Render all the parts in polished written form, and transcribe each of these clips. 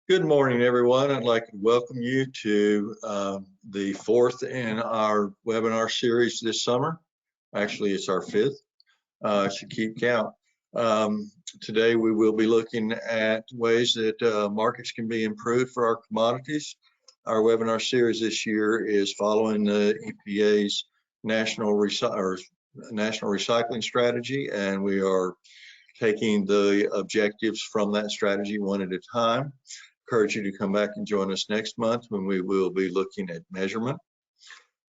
Good morning, everyone. I'd like to welcome you to the fourth in our webinar series this summer. Actually, it's our fifth. Should keep count. Today, we will be looking at ways that markets can be improved for our commodities. Our webinar series this year is following the EPA's National Recycling Strategy, and we are taking the objectives from that strategy one at a time. Encourage you to come back and join us next month when we will be looking at measurement.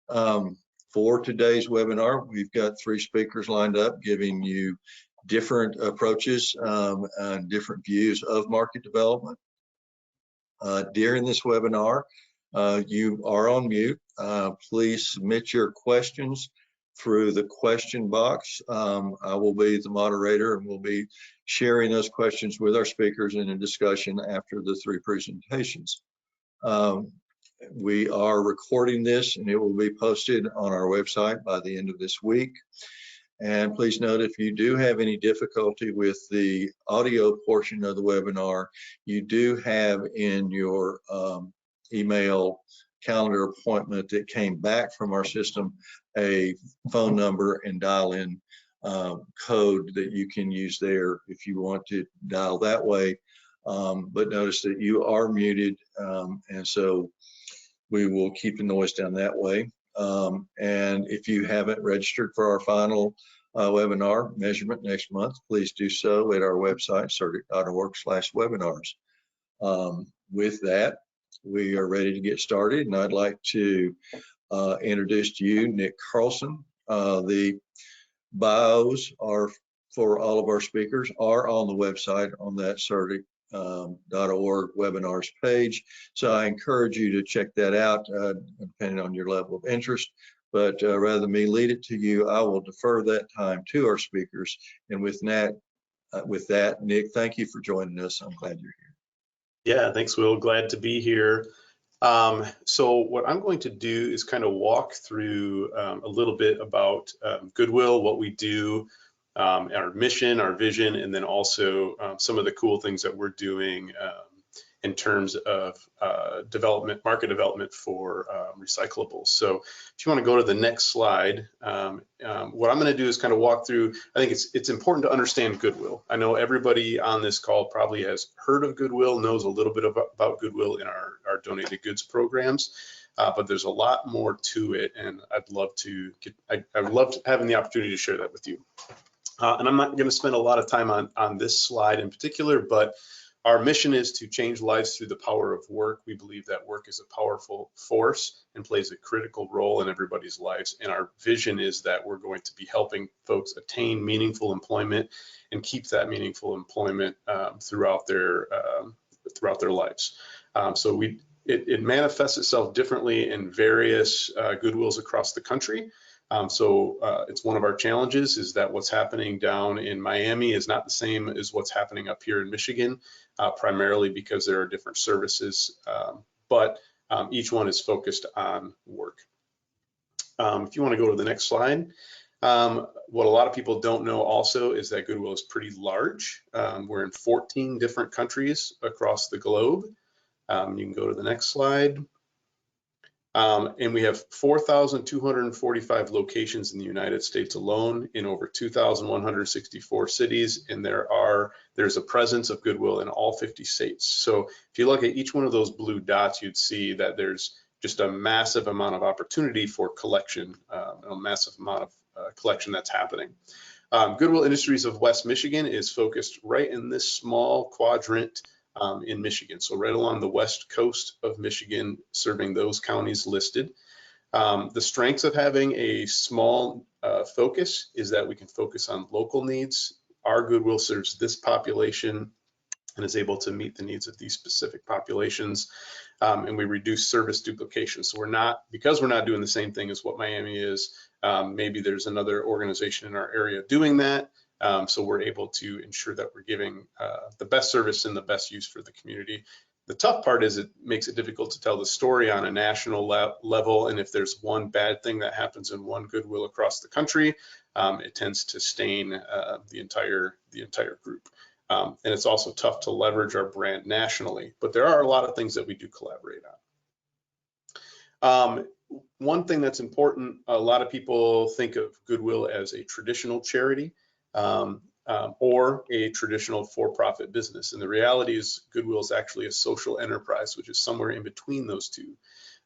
For today's webinar, we've got three speakers lined up giving you different approaches and different views of market development. During this webinar, you are on mute. Please submit your questions through the question box. I will be the moderator and we'll be sharing those questions with our speakers in a discussion after the three presentations. We are recording this and it will be posted on our website by the end of this week. And please note, if you do have any difficulty with the audio portion of the webinar, you do have in your email calendar appointment that came back from our system a phone number and dial-in code that you can use there if you want to dial that way. But notice that you are muted, and so we will keep the noise down that way. And if you haven't registered for our final webinar measurement next month, please do so at our website, SERDC.org/webinars. With that, we are ready to get started, and I'd like to introduce to you Nick Carlson. The bios are for all of our speakers are on the website on that SERDC.org webinars page. So I encourage you to check that out depending on your level of interest. But rather than me lead it to you, I will defer that time to our speakers. And with that, Nick, thank you for joining us. I'm glad you're here. Yeah, thanks, Will. Glad to be here. So what I'm going to do is kind of walk through a little bit about Goodwill, what we do, our mission, our vision, and then also some of the cool things that we're doing in terms of market development for recyclables. So if you want to go to the next slide, what I'm going to do is kind of walk through. I think it's important to understand Goodwill. I know everybody on this call probably has heard of Goodwill, knows a little bit about Goodwill in our donated goods programs, but there's a lot more to it, and I'd love having the opportunity to share that with you. And I'm not going to spend a lot of time on this slide in particular, but our mission is to change lives through the power of work. We believe that work is a powerful force and plays a critical role in everybody's lives. And our vision is that we're going to be helping folks attain meaningful employment and keep that meaningful employment throughout their lives. So it manifests itself differently in various Goodwills across the country. It's one of our challenges is that what's happening down in Miami is not the same as what's happening up here in Michigan, primarily because there are different services, but each one is focused on work. If you want to go to the next slide, what a lot of people don't know also is that Goodwill is pretty large. We're in 14 different countries across the globe. You can go to the next slide. And we have 4,245 locations in the United States alone in over 2,164 cities, and there's a presence of Goodwill in all 50 states. So if you look at each one of those blue dots, you'd see that there's just a massive amount of opportunity for collection, a massive amount of collection that's happening. Goodwill Industries of West Michigan is focused right in this small quadrant in Michigan, so right along the west coast of Michigan, serving those counties listed. The strengths of having a small focus is that we can focus on local needs. Our Goodwill serves this population and is able to meet the needs of these specific populations, and we reduce service duplication. So because we're not doing the same thing as what Miami is, maybe there's another organization in our area doing that. So we're able to ensure that we're giving the best service and the best use for the community. The tough part is it makes it difficult to tell the story on a national level, and if there's one bad thing that happens in one Goodwill across the country, it tends to stain the entire group. And it's also tough to leverage our brand nationally, but there are a lot of things that we do collaborate on. One thing that's important, a lot of people think of Goodwill as a traditional charity or a traditional for-profit business. And the reality is Goodwill is actually a social enterprise, which is somewhere in between those two.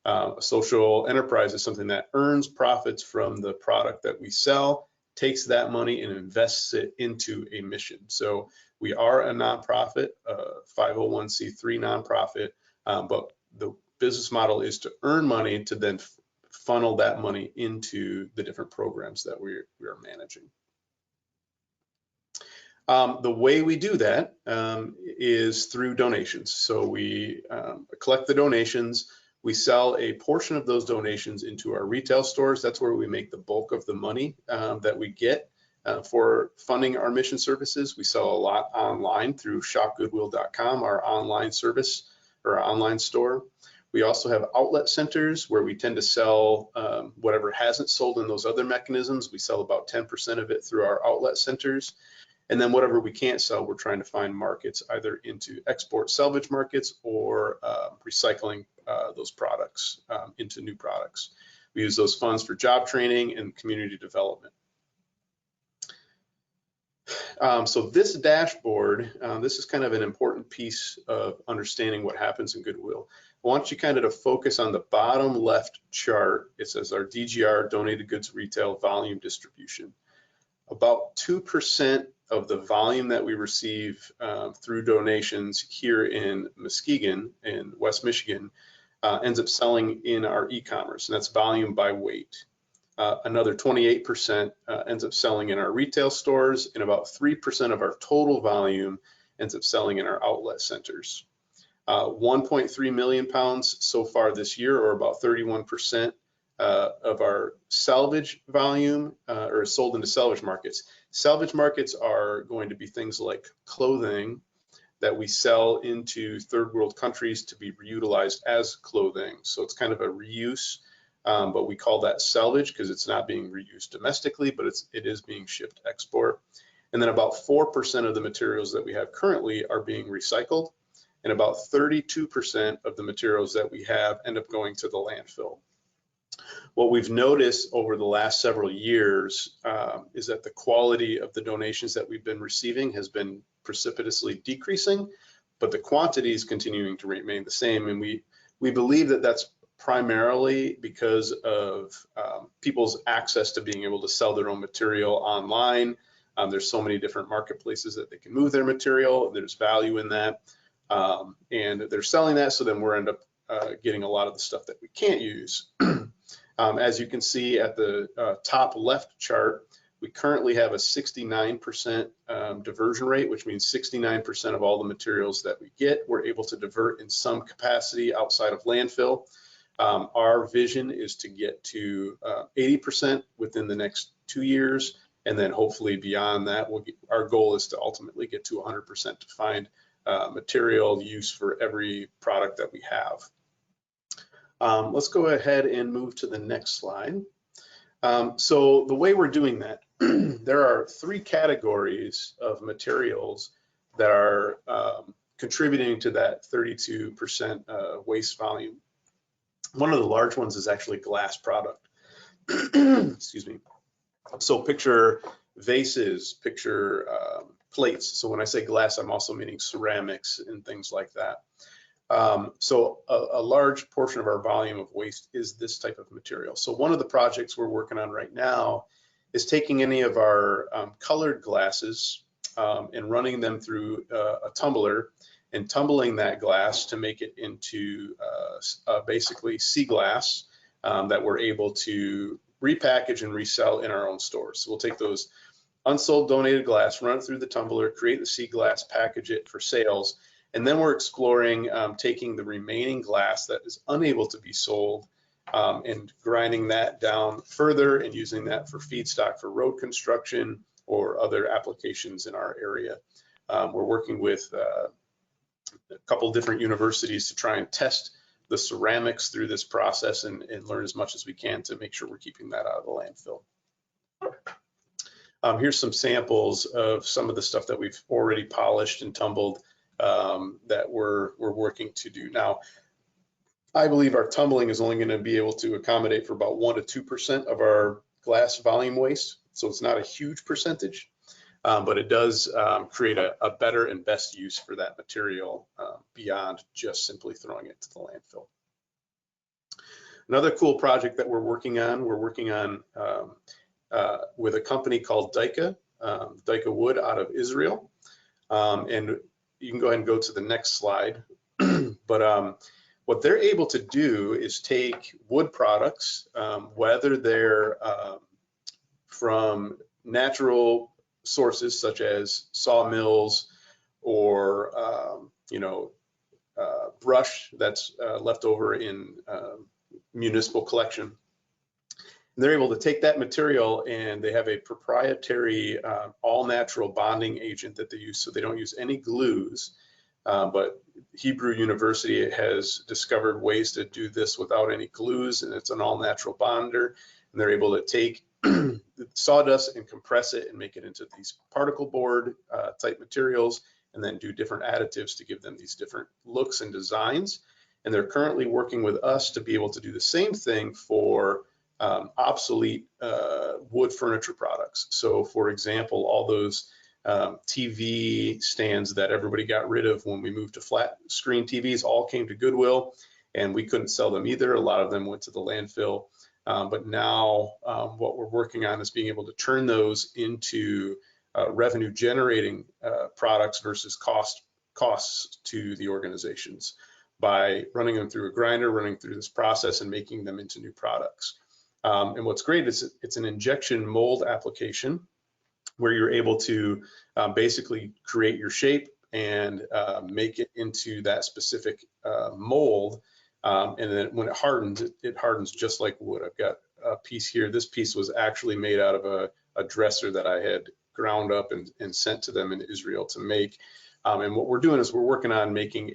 A social enterprise is something that earns profits from the product that we sell, takes that money and invests it into a mission. So we are a nonprofit, 501c3 nonprofit, but the business model is to earn money to then funnel that money into the different programs that we are managing. The way we do that is through donations. So we collect the donations. We sell a portion of those donations into our retail stores. That's where we make the bulk of the money that we get for funding our mission services. We sell a lot online through shopgoodwill.com, our online service or our online store. We also have outlet centers where we tend to sell whatever hasn't sold in those other mechanisms. We sell about 10% of it through our outlet centers. And then whatever we can't sell, we're trying to find markets either into export salvage markets or recycling those products into new products. We use those funds for job training and community development. So this dashboard, this is kind of an important piece of understanding what happens in Goodwill. I want you kind of to focus on the bottom left chart. It says our DGR, donated goods retail volume distribution. About 2% of the volume that we receive through donations here in Muskegon in West Michigan ends up selling in our e-commerce, and that's volume by weight. Another 28% ends up selling in our retail stores, and about 3% of our total volume ends up selling in our outlet centers. 1.3 million pounds so far this year, or about 31% of our salvage volume or sold into salvage markets. Salvage markets are going to be things like clothing that we sell into third world countries to be reutilized as clothing. So it's kind of a reuse, but we call that salvage because it's not being reused domestically, but it is being shipped export. And then about 4% of the materials that we have currently are being recycled, and about 32% of the materials that we have end up going to the landfill. What we've noticed over the last several years is that the quality of the donations that we've been receiving has been precipitously decreasing, but the quantity is continuing to remain the same. And we believe that that's primarily because of people's access to being able to sell their own material online. There's so many different marketplaces that they can move their material. There's value in that. And they're selling that, so then we're end up getting a lot of the stuff that we can't use. As you can see at the top left chart, we currently have a 69% diversion rate, which means 69% of all the materials that we get, we're able to divert in some capacity outside of landfill. Our vision is to get to 80% within the next 2 years, and then hopefully beyond that, our goal is to ultimately get to 100% to find material use for every product that we have. Let's go ahead and move to the next slide. So the way we're doing that, there are 3 categories of materials that are contributing to that 32% waste volume. One of the large ones is actually glass product. Excuse me. So picture vases, picture plates. So when I say glass, I'm also meaning ceramics and things like that. So a large portion of our volume of waste is this type of material. So one of the projects we're working on right now is taking any of our colored glasses and running them through a tumbler and tumbling that glass to make it into basically sea glass that we're able to repackage and resell in our own stores. So we'll take those unsold donated glass, run it through the tumbler, create the sea glass, package it for sales. And then we're exploring taking the remaining glass that is unable to be sold and grinding that down further and using that for feedstock for road construction or other applications in our area. We're working with a couple different universities to try and test the ceramics through this process and learn as much as we can to make sure we're keeping that out of the landfill. Here's some samples of some of the stuff that we've already polished and tumbled that we're working to do. Now, I believe our tumbling is only going to be able to accommodate for about 1 to 2% of our glass volume waste. So it's not a huge percentage, but it does create a better and best use for that material beyond just simply throwing it to the landfill. Another cool project that we're working on with a company called Dyka Wood out of Israel. And you can go ahead and go to the next slide. But what they're able to do is take wood products, whether they're from natural sources such as sawmills or brush that's left over in municipal collection. And they're able to take that material, and they have a proprietary all-natural bonding agent that they use, so they don't use any glues. But Hebrew University has discovered ways to do this without any glues, and it's an all-natural bonder. And they're able to take sawdust and compress it and make it into these particle board type materials, and then do different additives to give them these different looks and designs. And they're currently working with us to be able to do the same thing for obsolete wood furniture products. So for example, all those TV stands that everybody got rid of when we moved to flat screen TVs all came to Goodwill, and we couldn't sell them either. A lot of them went to the landfill. But now what we're working on is being able to turn those into revenue generating products versus costs to the organizations by running them through a grinder, running through this process and making them into new products. And what's great is it's an injection mold application where you're able to basically create your shape and make it into that specific mold. And then when it hardens just like wood. I've got a piece here. This piece was actually made out of a dresser that I had ground up and sent to them in Israel to make. And what we're doing is we're working on making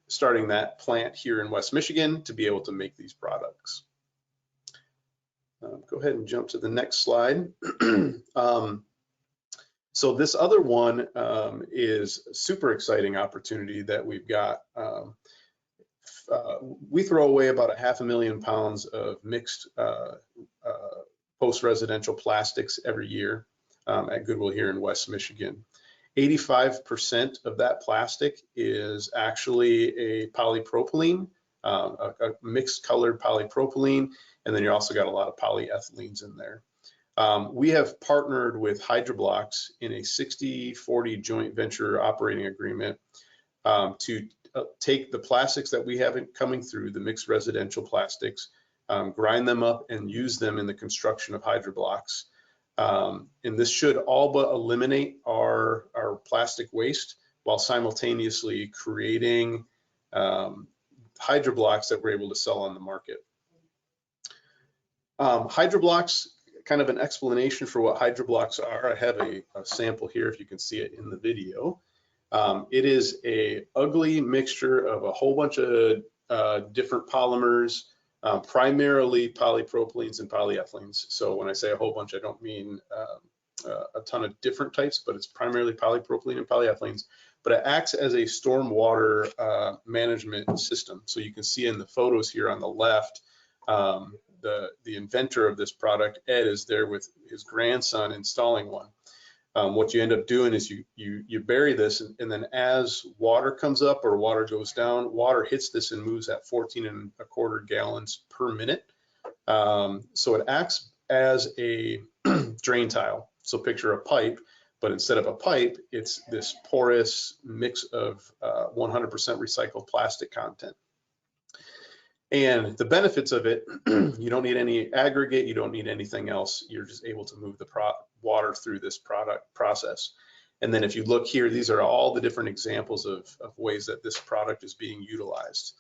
starting that plant here in West Michigan to be able to make these products. Go ahead and jump to the next slide. So this other one is a super exciting opportunity that we've got. We throw away about 500,000 pounds of mixed post-residential plastics every year at Goodwill here in West Michigan. 85% of that plastic is actually a polypropylene, a mixed colored polypropylene, and then you also got a lot of polyethylenes in there. We have partnered with Hydroblocks in a 60-40 joint venture operating agreement to take the plastics that we have coming through, the mixed residential plastics, grind them up and use them in the construction of Hydroblocks. And this should all but eliminate our plastic waste while simultaneously creating Hydroblocks that we're able to sell on the market. Hydroblocks, kind of an explanation for what Hydroblocks are. I have a sample here if you can see it in the video. It is a ugly mixture of a whole bunch of different polymers, primarily polypropylenes and polyethylenes. So when I say a whole bunch, I don't mean a ton of different types, but it's primarily polypropylene and polyethylenes. But it acts as a stormwater management system. So you can see in the photos here on the left, the inventor of this product, Ed, is there with his grandson installing one. What you end up doing is you bury this, and then as water comes up or water goes down, water hits this and moves at 14¼ gallons per minute. So it acts as a drain tile. So picture a pipe, but instead of a pipe, it's this porous mix of 100% recycled plastic content. And the benefits of it, you don't need any aggregate, you don't need anything else. You're just able to move the water through this process. And then if you look here, these are all the different examples of ways that this product is being utilized.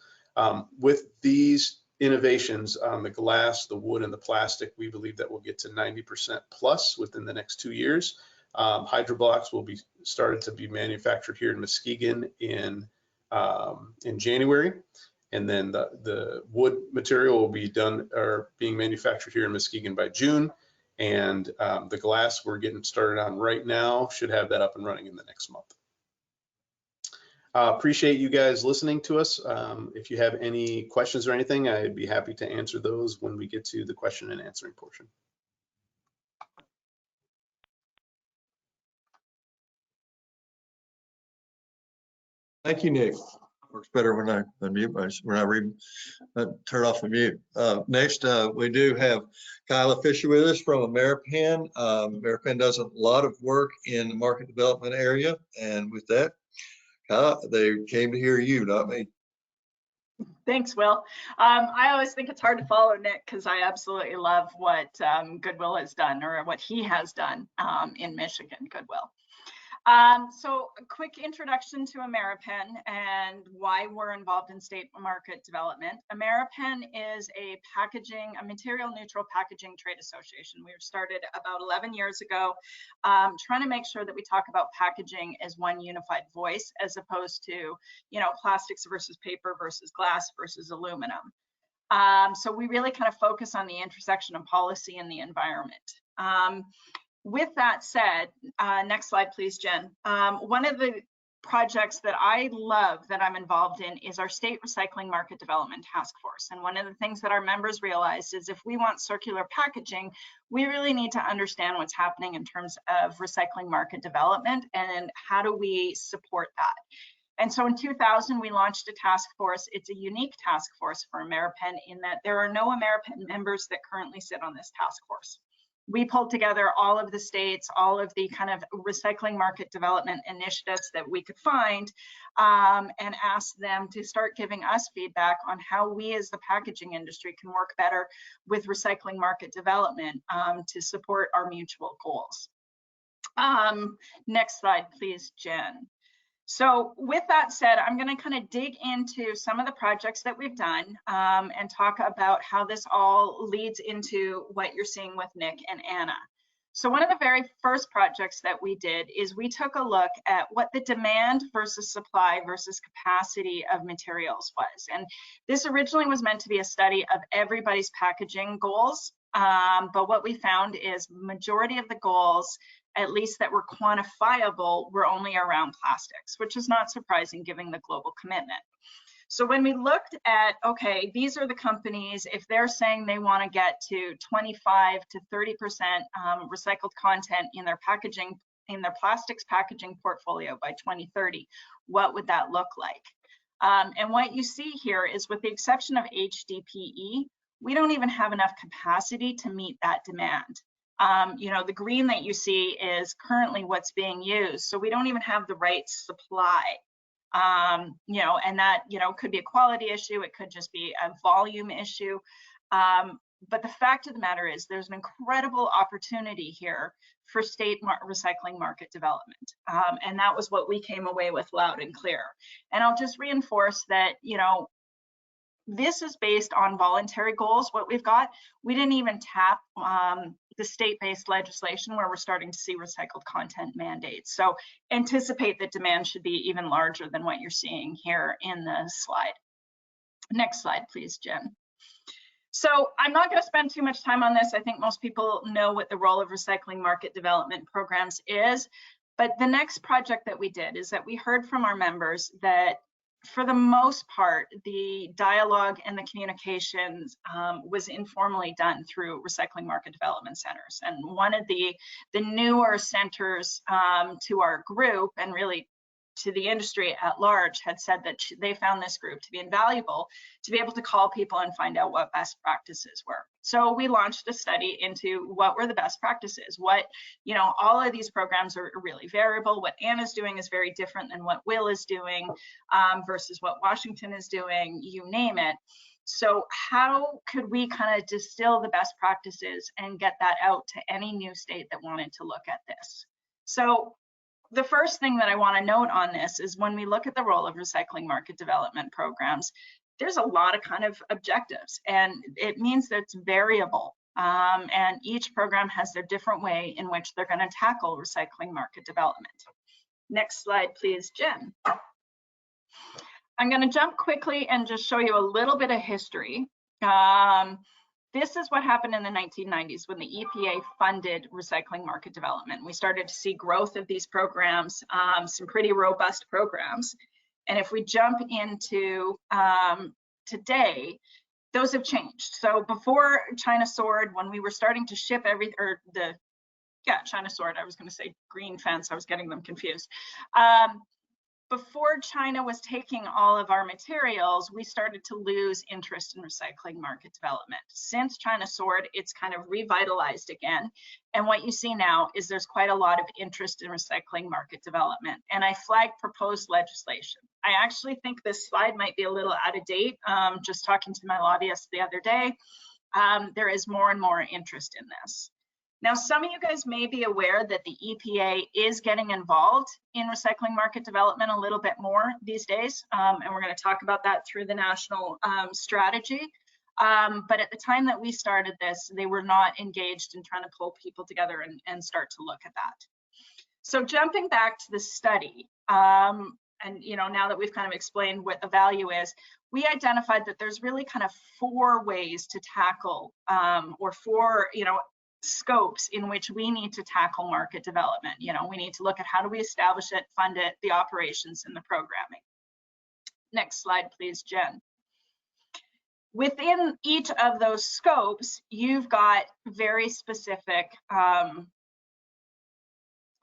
With these innovations on the glass, the wood, and the plastic, we believe that we'll get to 90% plus within the next 2 years. Hydroblocks will be started to be manufactured here in Muskegon in January. And then the wood material will be done or being manufactured here in Muskegon by June. And the glass we're getting started on right now should have that up and running in the next month. Appreciate you guys listening to us. If you have any questions or anything, I'd be happy to answer those when we get to the question and answering portion. Thank you, Nick. Works better when I unmute when I turn off the mute. Next, we do have Kyla Fisher with us from Ameripan. Ameripan does a lot of work in the market development area, and with that, Kyla, they came to hear you, not me. Thanks, Will. I always think it's hard to follow Nick because I absolutely love what Goodwill has done, or what he has done in Michigan, Goodwill. So a quick introduction to Ameripan and why we're involved in state market development. Ameripan is a material neutral packaging trade association. We were started about 11 years ago, trying to make sure that we talk about packaging as one unified voice, as opposed to, plastics versus paper versus glass versus aluminum. So we really kind of focus on the intersection of policy and the environment. With that said, next slide, please, Jen. One of the projects that I love that I'm involved in is our State Recycling Market Development Task Force. And one of the things that our members realized is if we want circular packaging, we really need to understand what's happening in terms of recycling market development and how do we support that. And so in 2000, we launched a task force. It's a unique task force for Ameripan in that there are no Ameripan members that currently sit on this task force. We pulled together all of the states, all of the kind of recycling market development initiatives that we could find, and asked them to start giving us feedback on how we as the packaging industry can work better with recycling market development to support our mutual goals. Next slide, please, Jen. So with that said, I'm going to kind of dig into some of the projects that we've done and talk about how this all leads into what you're seeing with Nick and Anna. So one of the very first projects that we did is we took a look at what the demand versus supply versus capacity of materials was. And this originally was meant to be a study of everybody's packaging goals. But what we found is majority of the goals, at least that were quantifiable, were only around plastics, which is not surprising given the global commitment. So when we looked at, okay, these are the companies, if they're saying they want to get to 25 to 30% recycled content in their packaging, in their plastics packaging portfolio by 2030, what would that look like? And what you see here is, with the exception of HDPE, we don't even have enough capacity to meet that demand. The green that you see is currently what's being used. So we don't even have the right supply, and that, could be a quality issue. It could just be a volume issue. But the fact of the matter is there's an incredible opportunity here for state recycling market development. And that was what we came away with loud and clear. And I'll just reinforce that, this is based on voluntary goals. What we've got, we didn't even tap the state-based legislation where we're starting to see recycled content mandates. So anticipate that demand should be even larger than what you're seeing here in the slide. Next slide, please, Jen. So I'm not going to spend too much time on this. I think most people know what the role of recycling market development programs is. But the next project that we did is that we heard from our members that for the most part, the dialogue and the communications was informally done through recycling market development centers. And one of the newer centers to our group, and really to the industry at large, had said that they found this group to be invaluable to be able to call people and find out what best practices were. So we launched a study into what were the best practices. What, all of these programs are really variable. What Anna's doing is very different than what Will is doing versus what Washington is doing, you name it. So how could we kind of distill the best practices and get that out to any new state that wanted to look at this? So the first thing that I want to note on this is when we look at the role of recycling market development programs, there's a lot of kind of objectives, and it means that it's variable. And each program has their different way in which they're going to tackle recycling market development. Next slide, please, Jen. I'm going to jump quickly and just show you a little bit of history. this is what happened in the 1990s when the EPA funded recycling market development. We started to see growth of these programs, some pretty robust programs. And if we jump into today, those have changed. So before China soared, when we were starting to ship China soared, I was going to say green fence, I was getting them confused. Before China was taking all of our materials, we started to lose interest in recycling market development. Since China soared, it's kind of revitalized again. And what you see now is there's quite a lot of interest in recycling market development. And I flagged proposed legislation. I actually think this slide might be a little out of date. Just talking to my lobbyist the other day, there is more and more interest in this. Now, some of you guys may be aware that the EPA is getting involved in recycling market development a little bit more these days, and we're going to talk about that through the national strategy. But at the time that we started this, they were not engaged in trying to pull people together and start to look at that. So jumping back to the study, and now that we've kind of explained what the value is, we identified that there's really kind of 4 ways to tackle, or 4, scopes in which we need to tackle market development. We need to look at how do we establish it, fund it, the operations, and the programming. Next slide, please, Jen. Within each of those scopes, you've got very specific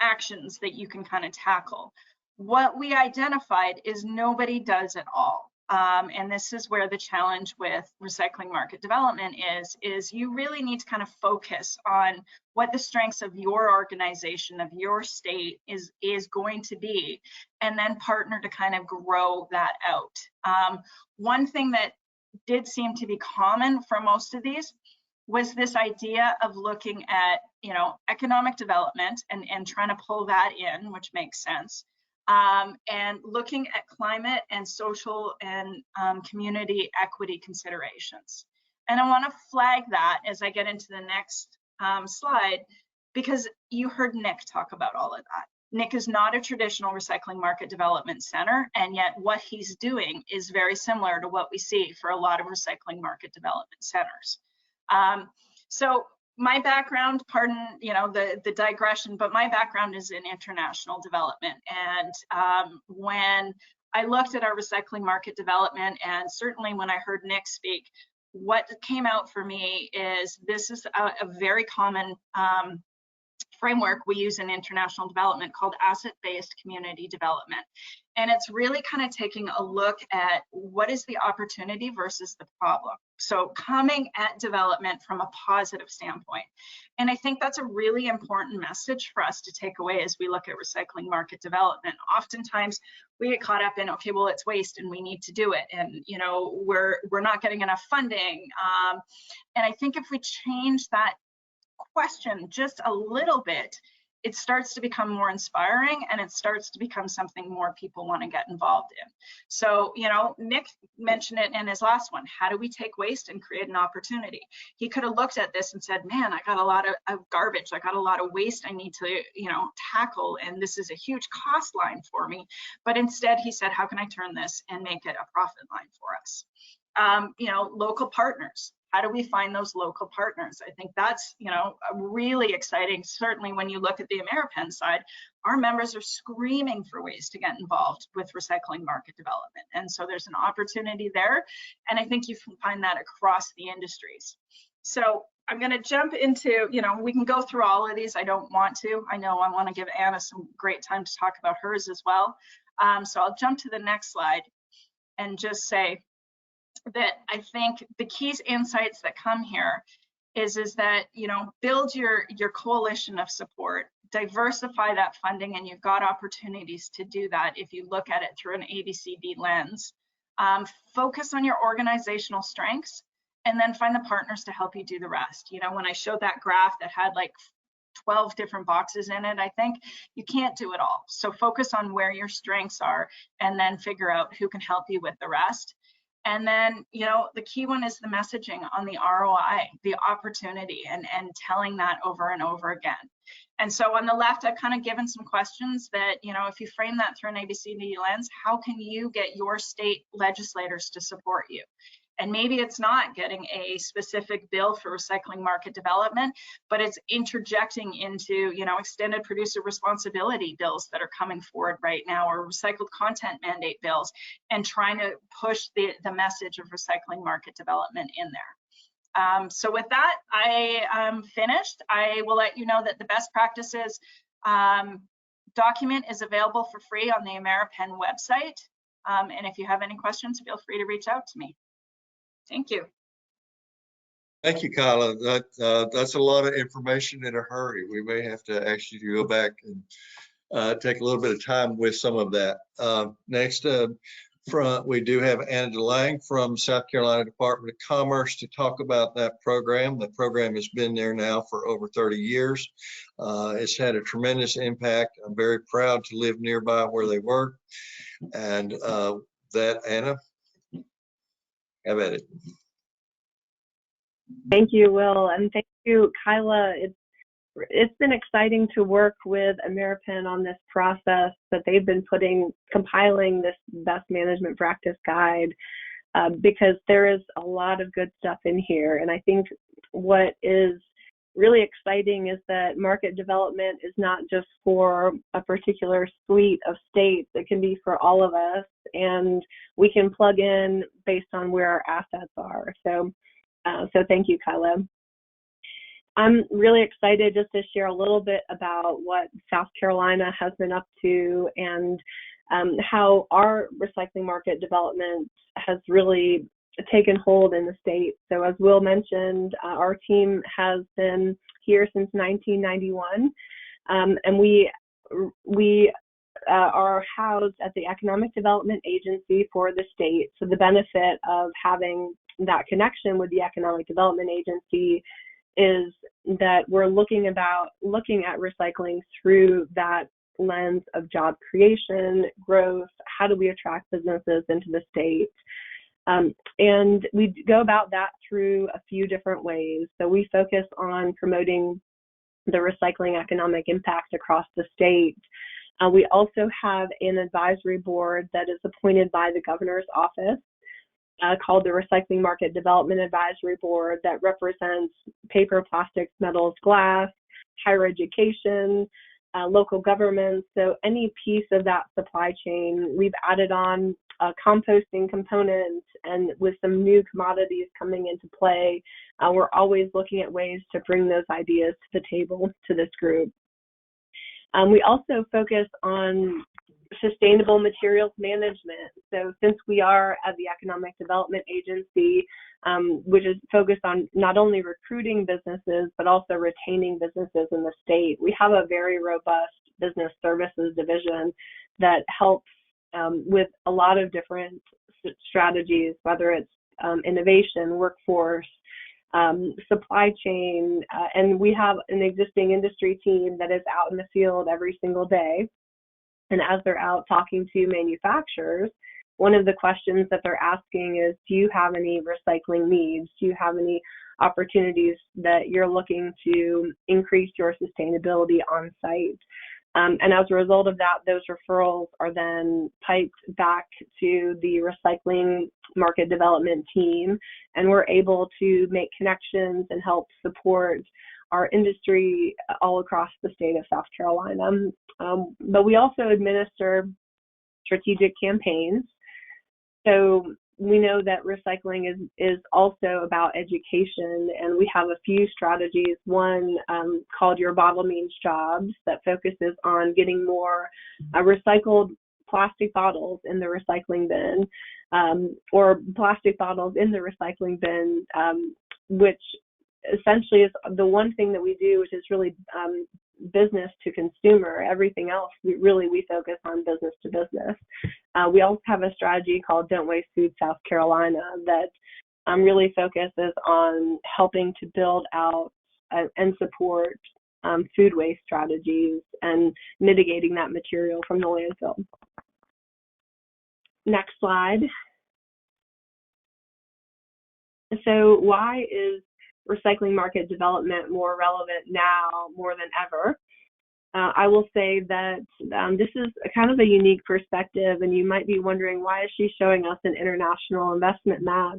actions that you can kind of tackle. What we identified is nobody does it all. And this is where the challenge with recycling market development is you really need to kind of focus on what the strengths of your organization, of your state is going to be, and then partner to kind of grow that out. One thing that did seem to be common for most of these was this idea of looking at, economic development and trying to pull that in, which makes sense. And looking at climate and social and community equity considerations. And I want to flag that as I get into the next slide, because you heard Nick talk about all of that. Nick is not a traditional recycling market development center, and yet what he's doing is very similar to what we see for a lot of recycling market development centers. So my background, pardon, the digression, but my background is in international development. And when I looked at our recycling market development, and certainly when I heard Nick speak, what came out for me is this is a very common framework we use in international development called asset-based community development. And it's really kind of taking a look at what is the opportunity versus the problem. So coming at development from a positive standpoint. And I think that's a really important message for us to take away as we look at recycling market development. Oftentimes we get caught up in, okay, well, it's waste and we need to do it. And, we're not getting enough funding. And I think if we change that question just a little bit, it starts to become more inspiring and it starts to become something more people want to get involved in. So, Nick mentioned it in his last one. How do we take waste and create an opportunity? He could have looked at this and said, man, I got a lot of garbage. I got a lot of waste I need to, tackle. And this is a huge cost line for me. But instead he said, how can I turn this and make it a profit line for us? Local partners. How do we find those local partners? I think that's, really exciting. Certainly when you look at the Ameripen side, our members are screaming for ways to get involved with recycling market development. And so there's an opportunity there. And I think you can find that across the industries. So I'm going to jump into, we can go through all of these. I don't want to. I know I want to give Anna some great time to talk about hers as well. So I'll jump to the next slide and just say, that I think the key insights that come here is that, build your coalition of support, diversify that funding, and you've got opportunities to do that if you look at it through an ABCD lens. Focus on your organizational strengths and then find the partners to help you do the rest. When I showed that graph that had like 12 different boxes in it, I think you can't do it all. So focus on where your strengths are and then figure out who can help you with the rest. And then, the key one is the messaging on the ROI, the opportunity, and telling that over and over again. And so on the left, I've kind of given some questions that, if you frame that through an ABCD lens, how can you get your state legislators to support you? And maybe it's not getting a specific bill for recycling market development, but it's interjecting into, you know, extended producer responsibility bills that are coming forward right now, or recycled content mandate bills, and trying to push the message of recycling market development in there. So with that, I am finished. I will let you know that the best practices document is available for free on the Ameripen website. And if you have any questions, feel free to reach out to me. Thank you. Thank you, Kyla. That's a lot of information in a hurry. We may have to actually go back and take a little bit of time with some of that. Next, we do have Anna DeLange from South Carolina Department of Commerce to talk about that program. The program has been there now for over 30 years. It's had a tremendous impact. I'm very proud to live nearby where they work. And Anna, have at it. Thank you, Will, and thank you, Kyla. It's been exciting to work with Ameripen on this process that they've been compiling this best management practice guide, because there is a lot of good stuff in here. And I think what is really exciting is that market development is not just for a particular suite of states. It can be for all of us, and we can plug in based on where our assets are. So thank you, Kyla. I'm really excited just to share a little bit about what South Carolina has been up to, and how our recycling market development has really taken hold in the state. So as Will mentioned, our team has been here since 1991, and we are housed at the Economic Development Agency for the state. So the benefit of having that connection with the Economic Development Agency is that we're looking at recycling through that lens of job creation, growth, how do we attract businesses into the state? And we go about that through a few different ways. So we focus on promoting the recycling economic impact across the state. We also have an advisory board that is appointed by the governor's office, called the Recycling Market Development Advisory Board, that represents paper, plastics, metals, glass, higher education, local governments. So any piece of that supply chain, we've added on a composting component, and with some new commodities coming into play, we're always looking at ways to bring those ideas to the table to this group. We also focus on sustainable materials management. So since we are at the Economic Development Agency, which is focused on not only recruiting businesses, but also retaining businesses in the state, we have a very robust business services division that helps with a lot of different strategies, whether it's innovation, workforce, supply chain, and we have an existing industry team that is out in the field every single day. And as they're out talking to manufacturers, one of the questions that they're asking is, do you have any recycling needs? Do you have any opportunities that you're looking to increase your sustainability on site? And as a result of that, those referrals are then piped back to the recycling market development team, and we're able to make connections and help support our industry all across the state of South Carolina. But we also administer strategic campaigns. So we know that recycling is also about education, and we have a few strategies. One called Your Bottle Means Jobs, that focuses on getting more recycled plastic bottles in the recycling bin, or plastic bottles in the recycling bin, which essentially is the one thing that we do, which is really business to consumer. Everything else, we focus on business to business. We also have a strategy called Don't Waste Food South Carolina that really focuses on helping to build out and support food waste strategies and mitigating that material from the landfill. Next slide. So why is recycling market development more relevant now more than ever? I will say that this is a kind of a unique perspective, and you might be wondering, why is she showing us an international investment map?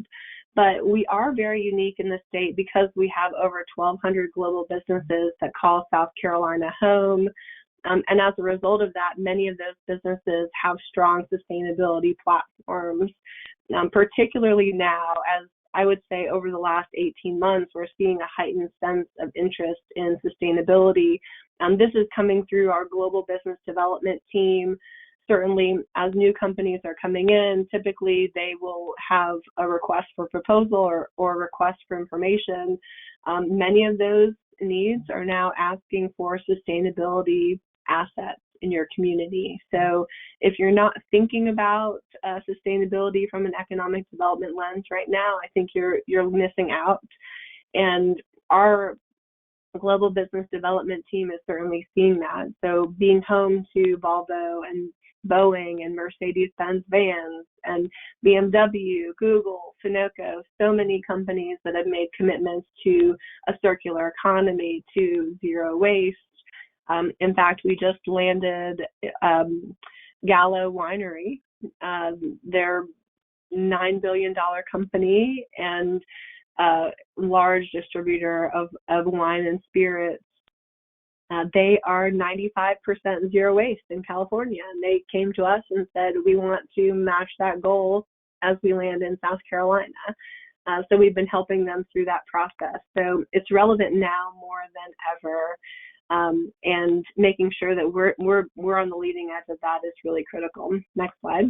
But we are very unique in the state because we have over 1,200 global businesses that call South Carolina home. And as a result of that, many of those businesses have strong sustainability platforms, particularly now, as I would say over the last 18 months, we're seeing a heightened sense of interest in sustainability. This is coming through our global business development team. Certainly, as new companies are coming in, typically they will have a request for proposal or request for information. Many of those needs are now asking for sustainability assets in your community. So if you're not thinking about sustainability from an economic development lens right now, I think you're missing out. And our global business development team is certainly seeing that. So being home to Volvo and Boeing and Mercedes-Benz vans and BMW, Google, Sunoco, so many companies that have made commitments to a circular economy, to zero waste. In fact, we just landed Gallo Winery. They're a $9 billion company and large distributor of wine and spirits. They are 95% zero waste in California. And they came to us and said, we want to match that goal as we land in South Carolina. So we've been helping them through that process. So it's relevant now more than ever. And making sure that we're on the leading edge of that is really critical. Next slide.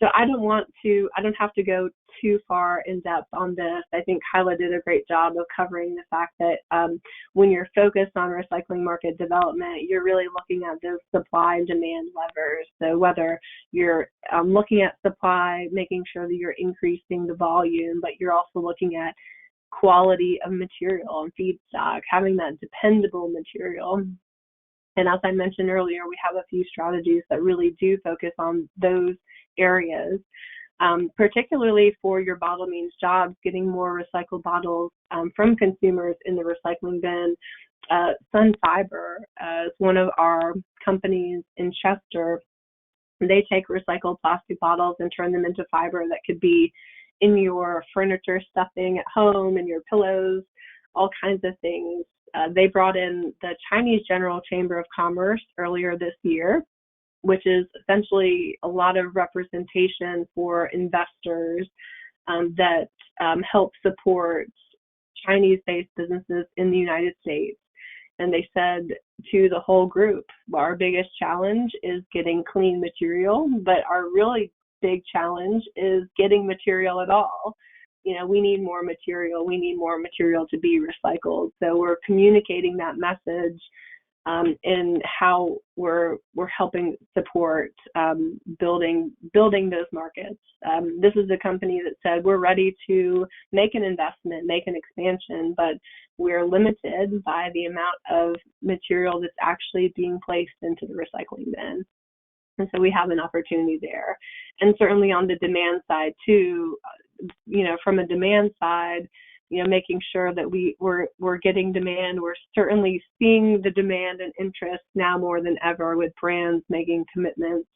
So I don't have to go too far in depth on this. I think Kyla did a great job of covering the fact that when you're focused on recycling market development, you're really looking at those supply and demand levers. So whether you're looking at supply, making sure that you're increasing the volume, but you're also looking at quality of material and feedstock, having that dependable material. And as I mentioned earlier, we have a few strategies that really do focus on those areas, particularly for your bottle means jobs, getting more recycled bottles from consumers in the recycling bin. Sun Fiber is one of our companies in Chester. They take recycled plastic bottles and turn them into fiber that could be in your furniture stuffing at home, in your pillows, all kinds of things. They brought in the Chinese General Chamber of Commerce earlier this year, which is essentially a lot of representation for investors that help support Chinese-based businesses in the United States. And they said to the whole group, well, our biggest challenge is getting clean material, but our really big challenge is getting material at all. You know, we need more material. We need more material to be recycled. So we're communicating that message in how we're helping support building those markets. This is a company that said we're ready to make an investment, make an expansion, but we're limited by the amount of material that's actually being placed into the recycling bin. And so we have an opportunity there. And certainly on the demand side too, you know, from a demand side, you know, making sure that we're getting demand. We're certainly seeing the demand and interest now more than ever with brands making commitments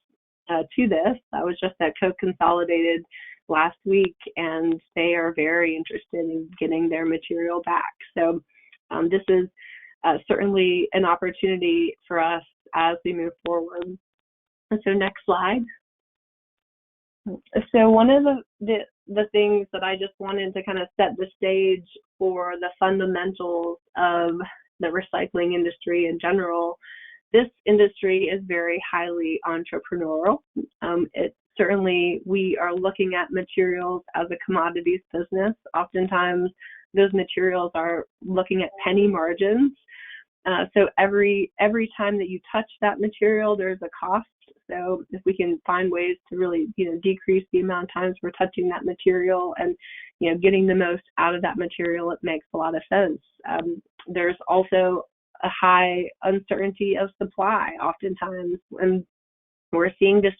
to this. I was just at Coke Consolidated last week, and they are very interested in getting their material back. So this is certainly an opportunity for us as we move forward. And so next slide. So one of the things that I just wanted to kind of set the stage for the fundamentals of the recycling industry in general, this industry is very highly entrepreneurial. Certainly we are looking at materials as a commodities business. Oftentimes those materials are looking at penny margins. So every time that you touch that material, there's a cost. So if we can find ways to really, you know, decrease the amount of times we're touching that material and, you know, getting the most out of that material, it makes a lot of sense. There's also a high uncertainty of supply oftentimes, and we're seeing this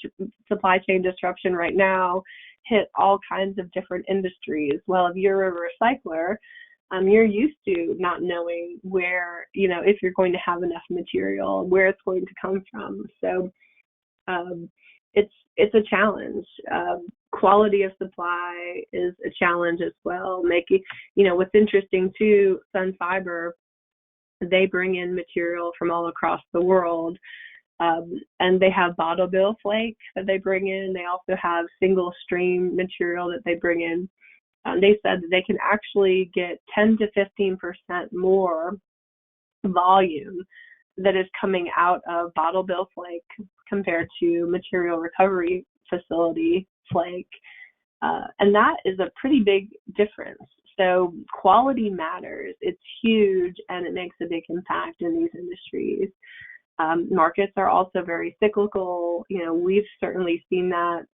supply chain disruption right now hit all kinds of different industries. Well, if you're a recycler, you're used to not knowing where, you know, if you're going to have enough material, where it's going to come from. So it's a challenge. Quality of supply is a challenge as well. Making, what's interesting too, Sun Fiber, they bring in material from all across the world, and they have bottle bill flake that they bring in. They also have single stream material that they bring in. They said that they can actually get 10 to 15% more volume that is coming out of bottle bill flake compared to material recovery facility flake. And that is a pretty big difference. So quality matters. It's huge, and it makes a big impact in these industries. Markets are also very cyclical. We've certainly seen that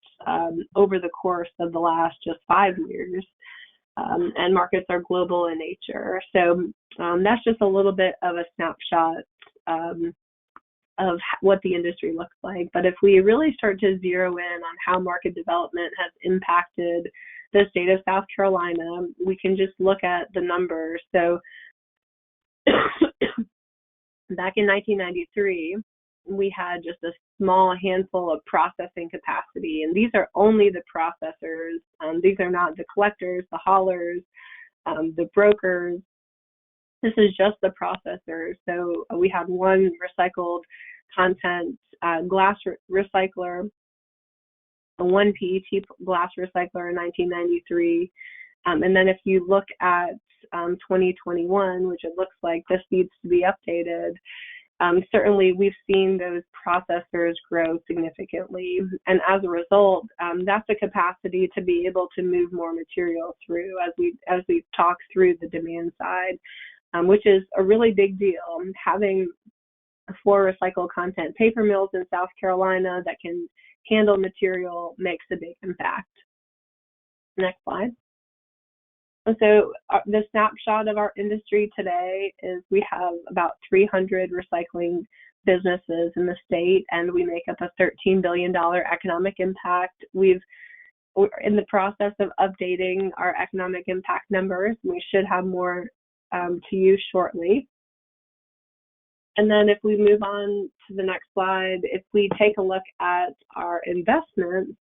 over the course of the last just 5 years. And markets are global in nature. So that's just a little bit of a snapshot of what the industry looks like. But if we really start to zero in on how market development has impacted the state of South Carolina, we can just look at the numbers. So back in 1993, we had just a small handful of processing capacity, and these are only the processors. These are not the collectors, the haulers, the brokers. This is just the processors. So we had one recycled content glass recycler, one PET glass recycler in 1993. And then if you look at 2021, which it looks like this needs to be updated, certainly we've seen those processors grow significantly. And as a result, that's a capacity to be able to move more material through as we talk through the demand side, which is a really big deal. Having 4 recycled content paper mills in South Carolina that can handle material makes a big impact. Next slide. So the snapshot of our industry today is we have about 300 recycling businesses in the state, and we make up a $13 billion economic impact. We're in the process of updating our economic impact numbers. We should have more to you shortly. And then if we move on to the next slide, if we take a look at our investments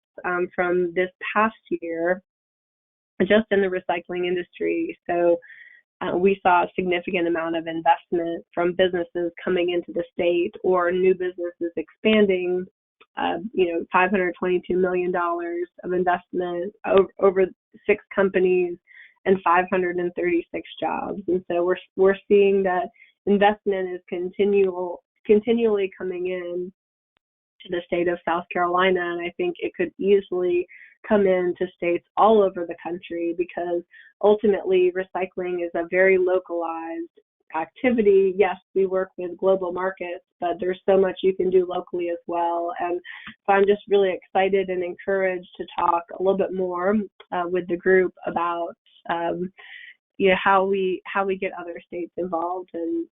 from this past year, just in the recycling industry. So we saw a significant amount of investment from businesses coming into the state or new businesses expanding, $522 million of investment over 6 companies and 536 jobs. And so we're seeing that investment is continually coming in to the state of South Carolina, and I think it could easily come into states all over the country, because ultimately recycling is a very localized activity. Yes, we work with global markets, but there's so much you can do locally as well. And so I'm just really excited and encouraged to talk a little bit more with the group about how we get other states involved and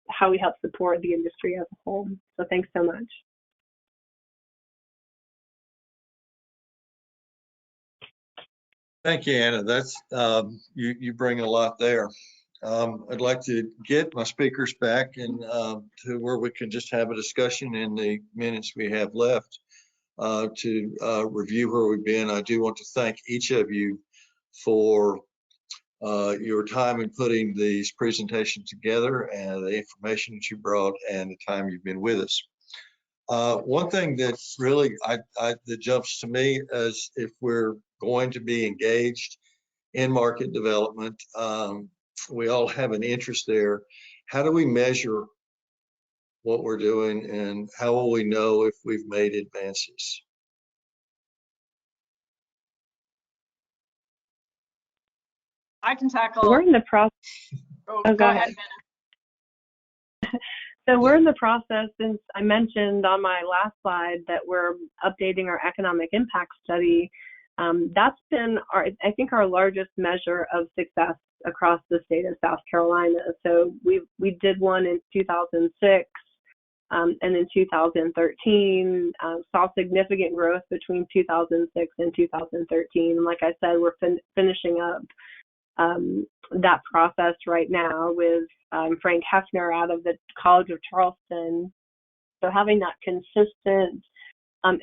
how we help support the industry as a whole. So thanks so much. Thank you, Anna. That's you bring a lot there. I'd like to get my speakers back and to where we can just have a discussion in the minutes we have left to review where we've been. I do want to thank each of you for your time in putting these presentations together and the information that you brought and the time you've been with us. One thing that really that jumps to me is if we're going to be engaged in market development, we all have an interest there. How do we measure what we're doing, and how will we know if we've made advances? I can tackle. We're in the process. Oh, go go ahead, Anna. So we're in the process, since I mentioned on my last slide that we're updating our economic impact study. That's been I think our largest measure of success across the state of South Carolina. So we did one in 2006 and in 2013, saw significant growth between 2006 and 2013. And like I said, we're finishing up that process right now with Frank Hefner out of the College of Charleston. So having that consistent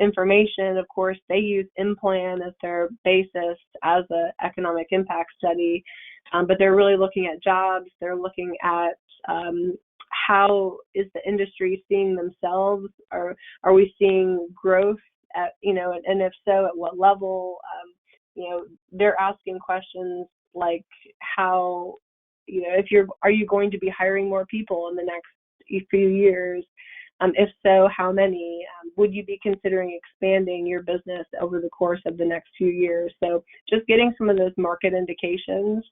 information. Of course, they use IMPLAN as their basis as an economic impact study, but they're really looking at jobs. They're looking at how is the industry seeing themselves? Are we seeing growth at, and if so, at what level? They're asking questions like how, are you going to be hiring more people in the next few years? If so, how many? Would you be considering expanding your business over the course of the next few years? So just getting some of those market indications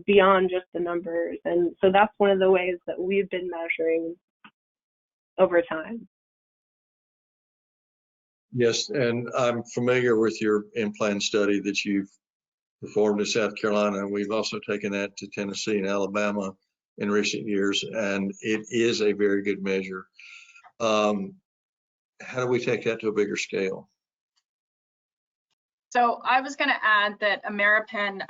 beyond just the numbers. And so that's one of the ways that we've been measuring over time. Yes, and I'm familiar with your IMPLAN study that you've performed in South Carolina. We've also taken that to Tennessee and Alabama in recent years, and it is a very good measure. How do we take that to a bigger scale? So I was going to add that Ameripen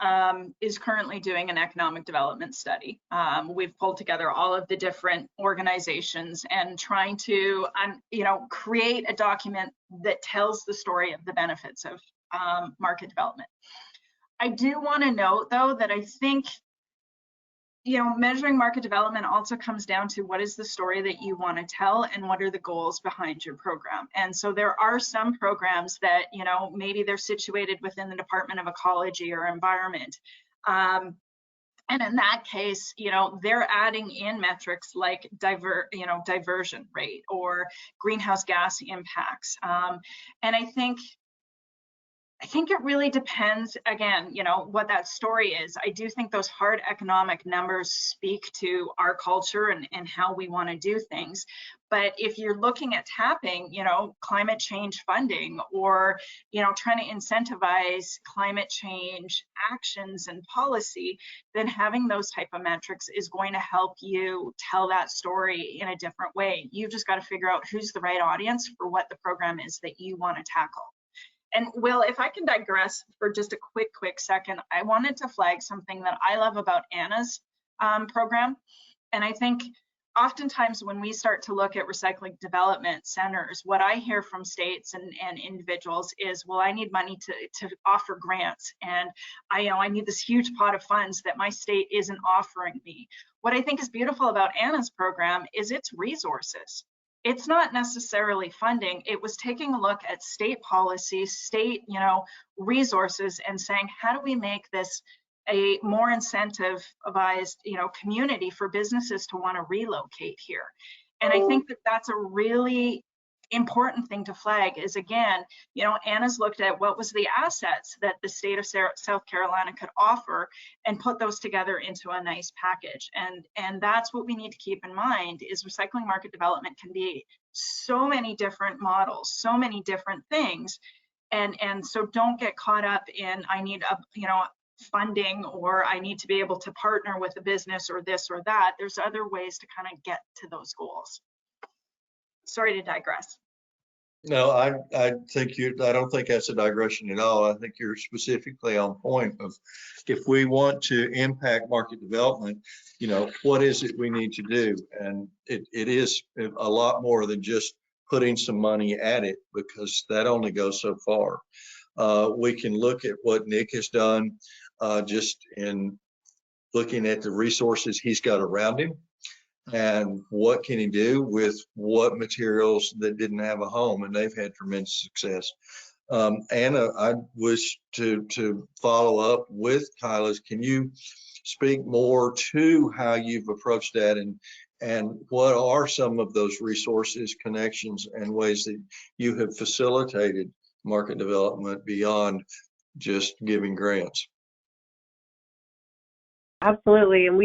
is currently doing an economic development study. We've pulled together all of the different organizations and trying to, create a document that tells the story of the benefits of market development. I do want to note, though, that I think, measuring market development also comes down to what is the story that you want to tell and what are the goals behind your program. And so there are some programs that, maybe they're situated within the Department of Ecology or Environment. And in that case, they're adding in metrics like diversion rate or greenhouse gas impacts. And I think it really depends, again, what that story is. I do think those hard economic numbers speak to our culture and how we want to do things. But if you're looking at tapping, climate change funding or, trying to incentivize climate change actions and policy, then having those type of metrics is going to help you tell that story in a different way. You've just got to figure out who's the right audience for what the program is that you want to tackle. And Will, if I can digress for just a quick second, I wanted to flag something that I love about Anna's program. And I think oftentimes when we start to look at recycling development centers, what I hear from states and individuals is, well, I need money to offer grants. And I need this huge pot of funds that my state isn't offering me. What I think is beautiful about Anna's program is its resources. It's not necessarily funding. It was taking a look at state policies, state, resources, and saying, how do we make this a more incentivized, community for businesses to want to relocate here? And I think that that's a really important thing to flag is, again, Anna's looked at what was the assets that the state of South Carolina could offer and put those together into a nice package. And that's what we need to keep in mind is recycling market development can be so many different models, so many different things. And so don't get caught up in, I need funding, or I need to be able to partner with a business or this or that. There's other ways to kind of get to those goals. Sorry to digress. No, I don't think that's a digression at all. I think you're specifically on point of if we want to impact market development, what is it we need to do? And it is a lot more than just putting some money at it, because that only goes so far. We can look at what Nick has done just in looking at the resources he's got around him. And what can he do with what materials that didn't have a home, and they've had tremendous success. Anna, I wish to follow up with Kyla's. Can you speak more to how you've approached that, and what are some of those resources, connections, and ways that you have facilitated market development beyond just giving grants? Absolutely. And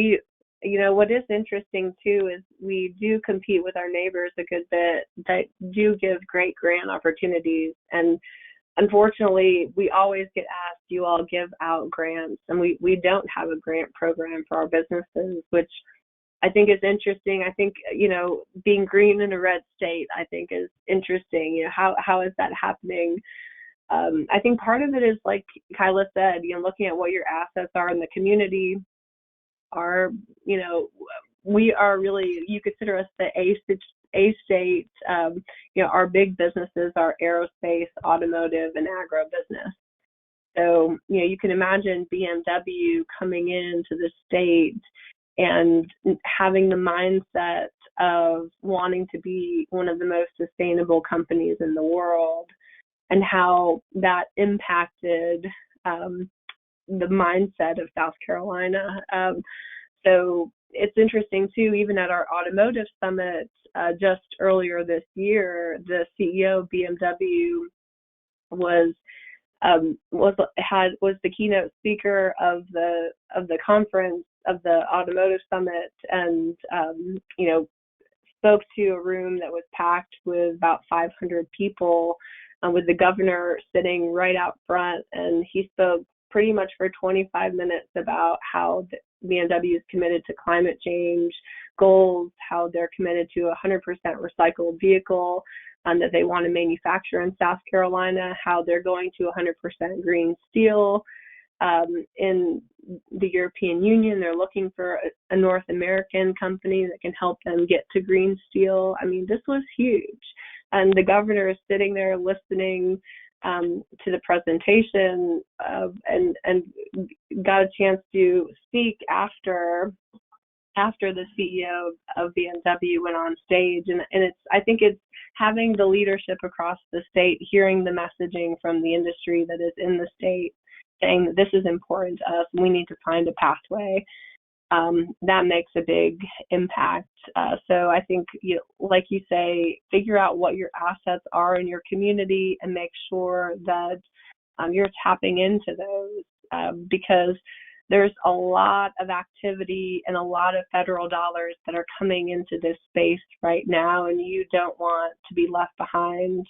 what is interesting too is we do compete with our neighbors a good bit that do give great grant opportunities. And unfortunately, we always get asked, you all give out grants, and we don't have a grant program for our businesses, which I think is interesting. I think, being green in a red state, I think is interesting. How is that happening? I think part of it is, like Kyla said, looking at what your assets are in the community. We are really, you consider us the a state, our big businesses are aerospace, automotive, and agribusiness. So, you can imagine BMW coming into the state and having the mindset of wanting to be one of the most sustainable companies in the world, and how that impacted the mindset of South Carolina. So it's interesting too, even at our automotive summit just earlier this year, the CEO of BMW was the keynote speaker of the conference of the automotive summit, and spoke to a room that was packed with about 500 people, with the governor sitting right out front, and he spoke pretty much for 25 minutes about how BMW is committed to climate change goals, how they're committed to 100% recycled vehicle that they want to manufacture in South Carolina, how they're going to 100% green steel. In the European Union, they're looking for a North American company that can help them get to green steel. I mean, this was huge. And the governor is sitting there listening to the presentation, and got a chance to speak after the CEO of BMW went on stage. And I think it's having the leadership across the state, hearing the messaging from the industry that is in the state, saying that this is important to us and we need to find a pathway, that makes a big impact. So I think, like you say, figure out what your assets are in your community and make sure that you're tapping into those, because there's a lot of activity and a lot of federal dollars that are coming into this space right now, and you don't want to be left behind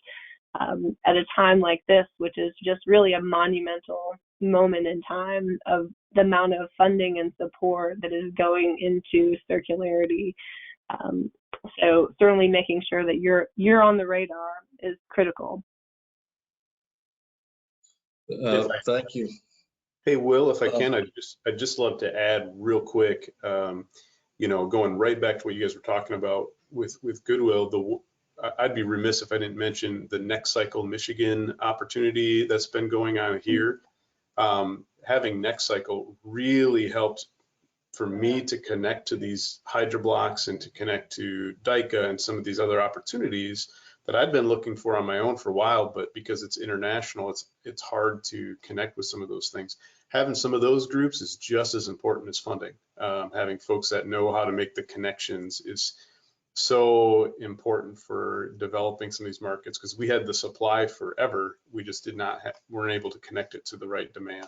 at a time like this, which is just really a monumental moment in time of the amount of funding and support that is going into circularity. So certainly making sure that you're on the radar is critical. Thank you. Hey, Will, if I can, I'd just love to add real quick, going right back to what you guys were talking about with Goodwill, I'd be remiss if I didn't mention the Next Cycle Michigan opportunity that's been going on here. Having Next Cycle really helped for me to connect to these hydroblocks and to connect to DICA and some of these other opportunities that I'd been looking for on my own for a while, but because it's international, it's hard to connect with some of those things. Having some of those groups is just as important as funding. Having folks that know how to make the connections is so important for developing some of these markets, because we had the supply forever. We just weren't able to connect it to the right demand.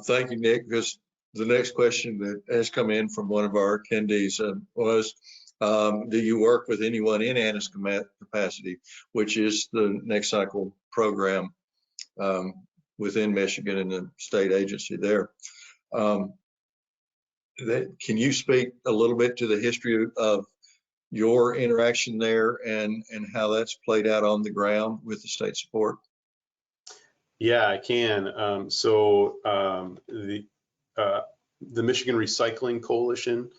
Thank you, Nick, because the next question that has come in from one of our attendees was, do you work with anyone in ANIS capacity, which is the Next Cycle program within Michigan and the state agency there? Can you speak a little bit to the history of your interaction there and how that's played out on the ground with the state support? Yeah, I can. The Michigan Recycling Coalition,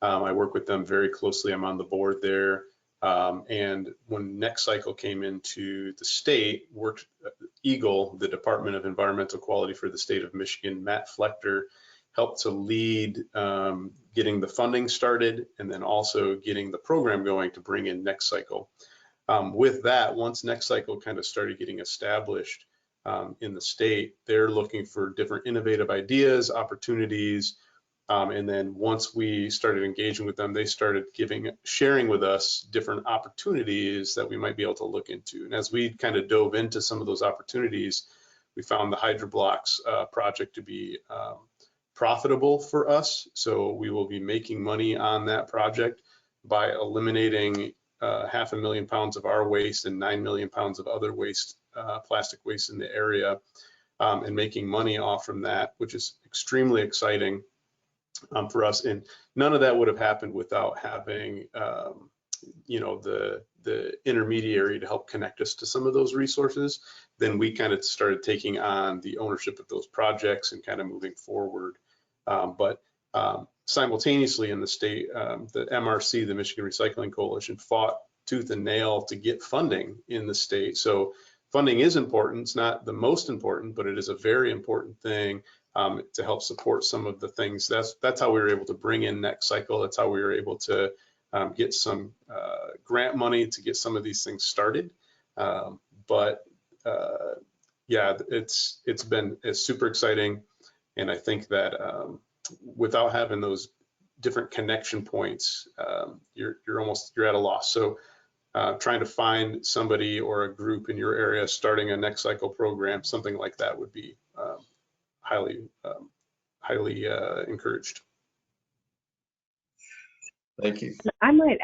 I work with them very closely. I'm on the board there. And when Next Cycle came into the state, EGLE, the Department of Environmental Quality for the state of Michigan, Matt Flechter, helped to lead getting the funding started and then also getting the program going to bring in Next Cycle. With that, once Next Cycle kind of started getting established in the state, they're looking for different innovative ideas, opportunities. And then once we started engaging with them, they started sharing with us different opportunities that we might be able to look into. And as we kind of dove into some of those opportunities, we found the Hydroblocks project to be profitable for us. So we will be making money on that project by eliminating 500,000 pounds of our waste and 9 million pounds of other waste, plastic waste in the area, and making money off from that, which is extremely exciting for us. And none of that would have happened without having, the intermediary to help connect us to some of those resources. Then we kind of started taking on the ownership of those projects and kind of moving forward. But simultaneously in the state, the MRC, the Michigan Recycling Coalition, fought tooth and nail to get funding in the state. So funding is important. It's not the most important, but it is a very important thing to help support some of the things. That's how we were able to bring in Next Cycle. That's how we were able to get some grant money to get some of these things started. Yeah, it's super exciting, and I think that without having those different connection points, you're at a loss. So trying to find somebody or a group in your area starting a Next Cycle program, something like that would be highly encouraged. Thank you. I might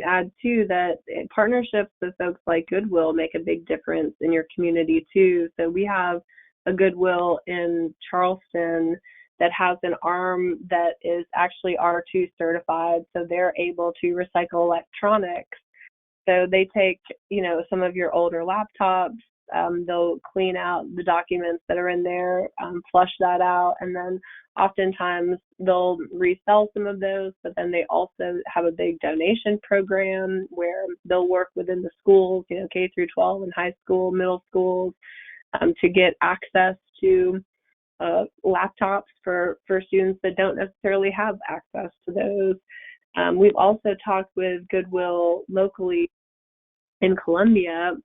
add too that partnerships with folks like Goodwill make a big difference in your community too. So we have a Goodwill in Charleston that has an arm that is actually R2 certified, so they're able to recycle electronics. So they take, some of your older laptops, they'll clean out the documents that are in there, flush that out, and then oftentimes they'll resell some of those, but then they also have a big donation program where they'll work within the schools, K through 12 and high school, middle schools, to get access to laptops for students that don't necessarily have access to those. We've also talked with Goodwill locally in Columbia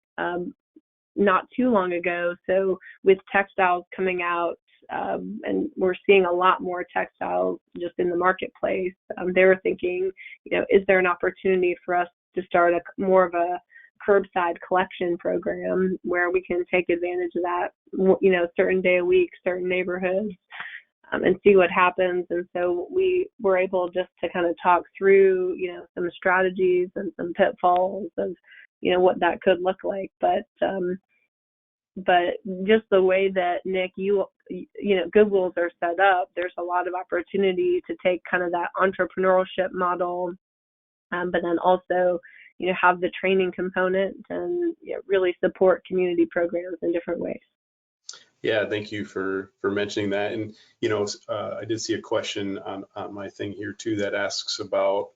not too long ago. So with textiles coming out, and we're seeing a lot more textiles just in the marketplace, they were thinking, is there an opportunity for us to start more of a curbside collection program where we can take advantage of that, certain day a week, certain neighborhoods, and see what happens. And so we were able just to kind of talk through, some strategies and some pitfalls of, what that could look like. But just the way that, Nick, Goodwills are set up, there's a lot of opportunity to take kind of that entrepreneurship model, but then also, have the training component and really support community programs in different ways. Yeah, thank you for mentioning that. And, I did see a question on my thing here too that asks about,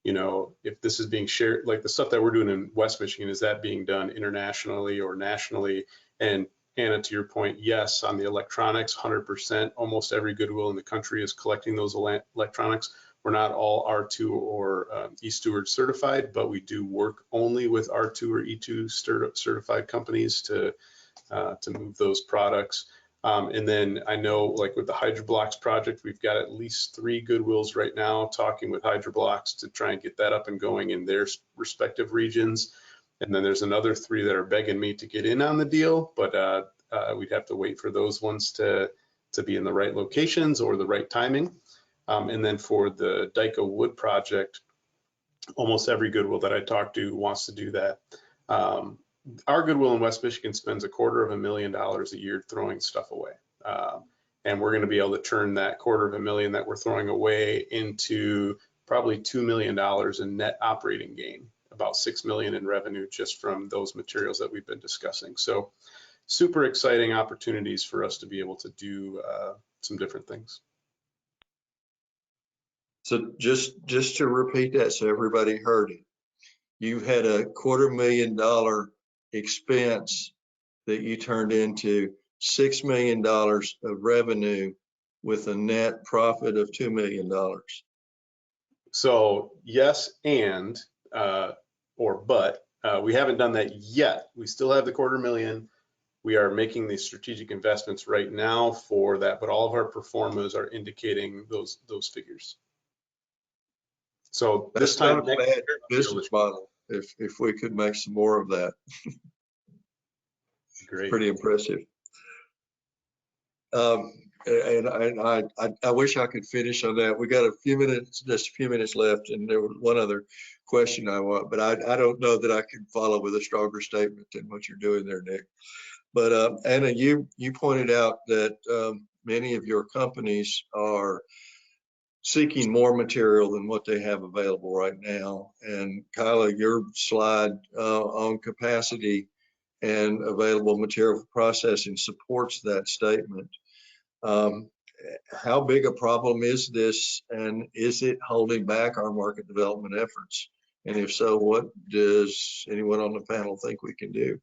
if this is being shared, like the stuff that we're doing in West Michigan, is that being done internationally or nationally? And Anna, to your point, yes, on the electronics, 100%, almost every Goodwill in the country is collecting those electronics. We're not all R2 or eSteward certified, but we do work only with R2 or E2 certified companies to move those products. And then I know, like with the Hydroblocks project, we've got at least 3 Goodwills right now talking with Hydroblocks to try and get that up and going in their respective regions. And then there's another 3 that are begging me to get in on the deal, but we'd have to wait for those ones to be in the right locations or the right timing. And then for the Dyko Wood project, almost every Goodwill that I talk to wants to do that. Our Goodwill in West Michigan spends $250,000 a year throwing stuff away. And we're going to be able to turn that $250,000 that we're throwing away into probably $2 million in net operating gain, about $6 million in revenue just from those materials that we've been discussing. So super exciting opportunities for us to be able to do some different things. So just to repeat that so everybody heard it, you've had a $250,000 expense that you turned into $6 million of revenue with a net profit of $2 million. So yes, and but we haven't done that yet. We still have the $250,000. We are making these strategic investments right now for that, but all of our performers are indicating those figures. So That's not a bad business model. If we could make some more of that. Great. Pretty impressive. And I wish I could finish on that. We got just a few minutes left, and there was one other question I want, but I don't know that I can follow with a stronger statement than what you're doing there, Nick. But Anna, you pointed out that many of your companies are seeking more material than what they have available right now. And Kyla, your slide on capacity and available material for processing supports that statement. how big a problem is this, and is it holding back our market development efforts? And if so, what does anyone on the panel think we can do?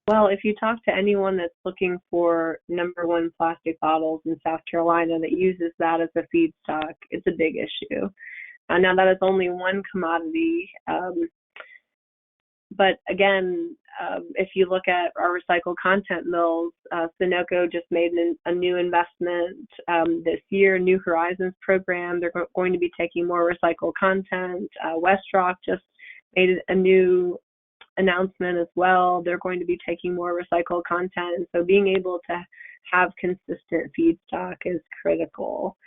Well, if you talk to anyone that's looking for #1 plastic bottles in South Carolina that uses that as a feedstock, it's a big issue. Now that is only one commodity, but again, if you look at our recycled content mills, Sunoco just made a new investment this year, New Horizons program. They're going to be taking more recycled content. Westrock just made a new announcement as well. They're going to be taking more recycled content. So being able to have consistent feedstock is critical.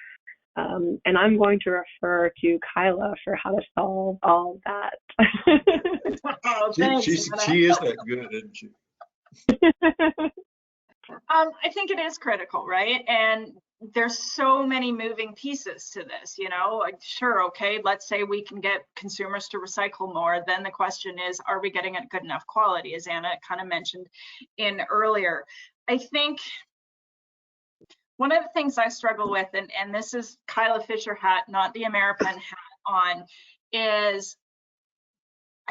And I'm going to refer to Kyla for how to solve all of that. Oh, thanks, she is that good, isn't she? I think it is critical, right? And there's so many moving pieces to this, you know, like, sure, okay, let's say we can get consumers to recycle more. Then the question is, are we getting at good enough quality, as Anna kind of mentioned in earlier? I think one of the things I struggle with, and this is Kyla Fisher hat, not the American hat on, is